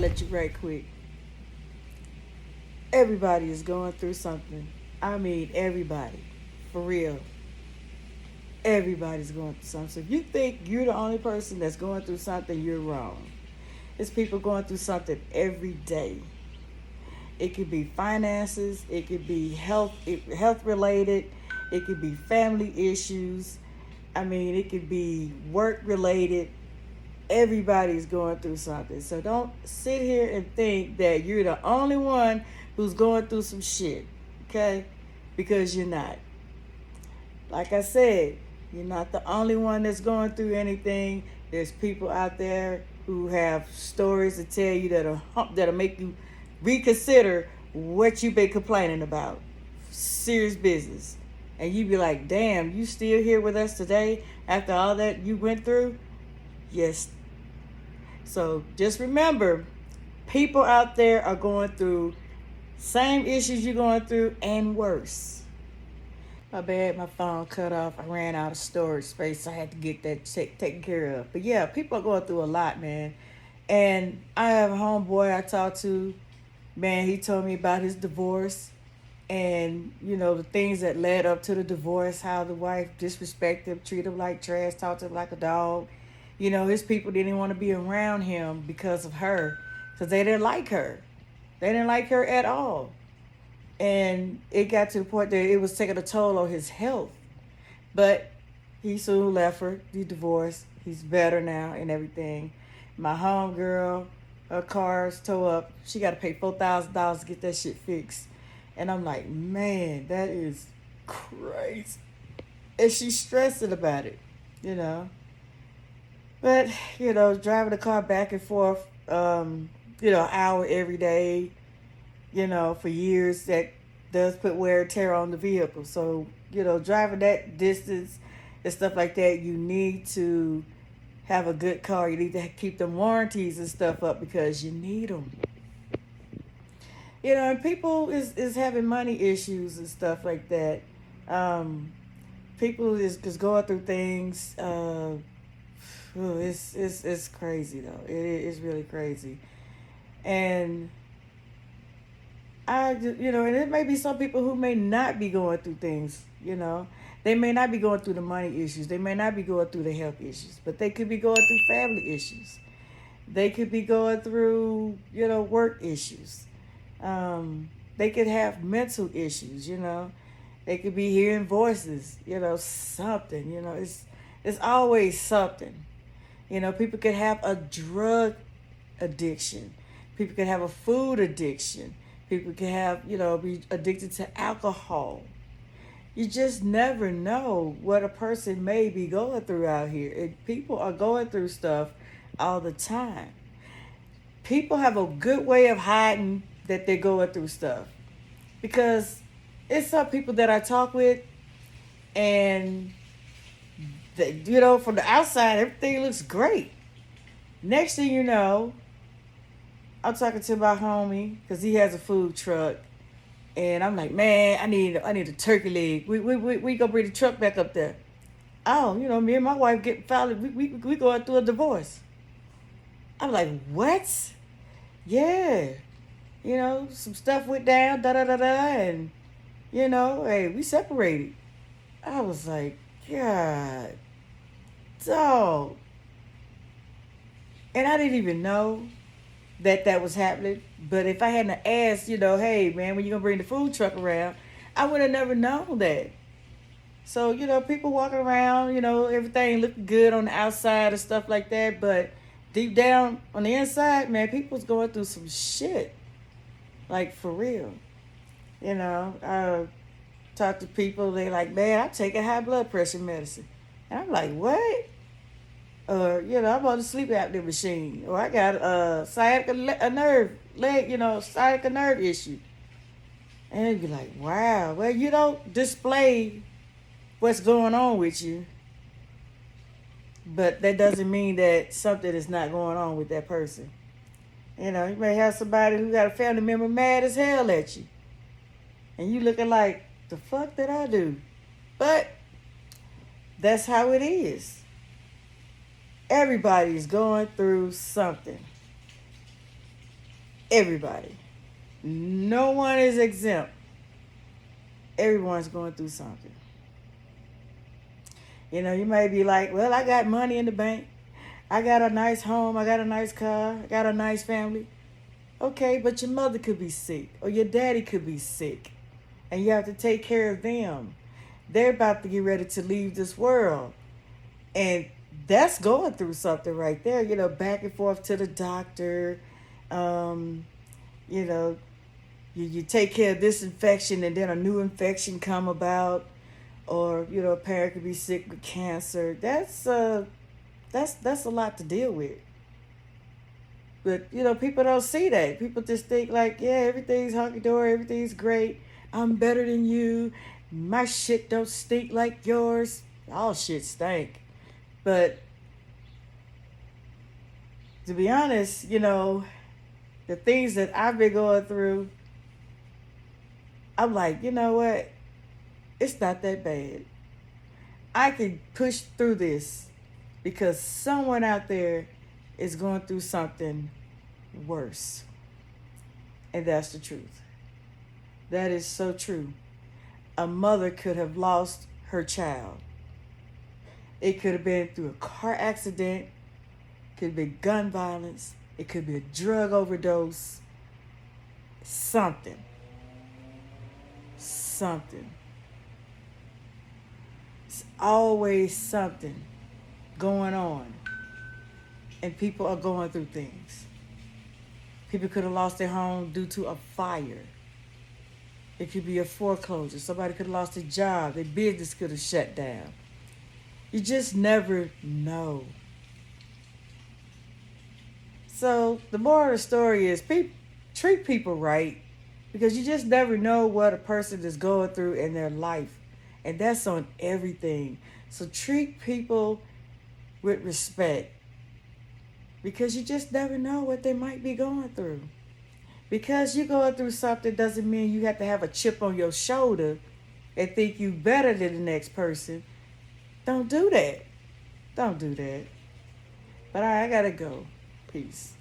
at you right quick. Everybody is going through something. I mean, everybody. For real. Everybody's going through something. So if you think you're the only person that's going through something, you're wrong. There's people going through something every day. It could be finances, it could be health related, it could be family issues. I mean, it could be work related. Everybody's going through something. So don't sit here and think that you're the only one who's going through some shit, okay? Because you're not. Like I said, you're not the only one that's going through anything. There's people out there who have stories to tell you that'll make you reconsider what you've been complaining about. Serious business. And you be like, damn, you still here with us today after all that you went through? Yes. So just remember, people out there are going through same issues you're going through and worse. My bad, my phone cut off. I ran out of storage space. So I had to get that taken care of. But yeah, people are going through a lot, man. And I have a homeboy I talked to. Man, he told me about his divorce and, the things that led up to the divorce, how the wife disrespected him, treated him like trash, talked to him like a dog. His people didn't want to be around him because of her, because they didn't like her. They didn't like her at all. And it got to the point that it was taking a toll on his health. But he soon left her. He divorced. He's better now and everything. My homegirl, her car's towed up. She got to pay $4,000 to get that shit fixed. And I'm like, man, that is crazy. And she's stressing about it, But, driving the car back and forth, an hour every day, for years, that does put wear and tear on the vehicle. So, driving that distance and stuff like that, you need to have a good car. You need to keep them warranties and stuff up because you need them. And people is having money issues and stuff like that. People is going through things. It's crazy though. It's really crazy, and and it may be some people who may not be going through things. They may not be going through the money issues. They may not be going through the health issues, but they could be going through family issues. They could be going through work issues. They could have mental issues. They could be hearing voices. Something. It's always something. People could have a drug addiction. People could have a food addiction. People can have, be addicted to alcohol. You just never know what a person may be going through out here. And people are going through stuff all the time. People have a good way of hiding that they're going through stuff. Because it's some people that I talk with and from the outside, everything looks great. Next thing you know, I'm talking to my homie because he has a food truck, and I'm like, man, I need a turkey leg. We gonna bring the truck back up there. Oh, me and my wife we going through a divorce. I'm like, what? Yeah, some stuff went down, da da da da, and hey, we separated. I was like, God. So, and I didn't even know that was happening. But if I hadn't asked, hey, man, when you going to bring the food truck around, I would have never known that. So, people walking around, everything looking good on the outside and stuff like that. But deep down on the inside, man, people's going through some shit. Like, for real. I talk to people, they like, man, I'm taking high blood pressure medicine. And I'm like, what? Or, I'm on the sleep apnea machine. Or I got a sciatica nerve issue. And they'd be like, wow. Well, you don't display what's going on with you. But that doesn't mean that something is not going on with that person. You may have somebody who got a family member mad as hell at you. And you looking like, the fuck did I do? But that's how it is. Everybody's going through something. Everybody. No one is exempt. Everyone's going through something. You know, you may be like, well, I got money in the bank. I got a nice home. I got a nice car. I got a nice family. Okay, but your mother could be sick or your daddy could be sick. And you have to take care of them. They're about to get ready to leave this world. And that's going through something right there. You know, back and forth to the doctor. You know, you take care of this infection and then a new infection come about. Or, you know, a parent could be sick with cancer. That's a lot to deal with. But, you know, people don't see that. People just think like, yeah, everything's hunky-dory, everything's great. I'm better than you. My shit don't stink like yours. All shit stink. But to be honest, you know, the things that I've been going through, I'm like, you know what? It's not that bad. I can push through this because someone out there is going through something worse. And that's the truth. That is so true. A mother could have lost her child. It could have been through a car accident. It could be gun violence. It could be a drug overdose. Something. It's always something going on. And people are going through things. People could have lost their home due to a fire. It could be a foreclosure. Somebody could have lost their job. Their business could have shut down. You just never know. So the moral of the story is treat people right because you just never know what a person is going through in their life. And that's on everything. So treat people with respect because you just never know what they might be going through. Because you're going through something doesn't mean you have to have a chip on your shoulder and think you better than the next person. Don't do that. Don't do that. But I gotta go. Peace.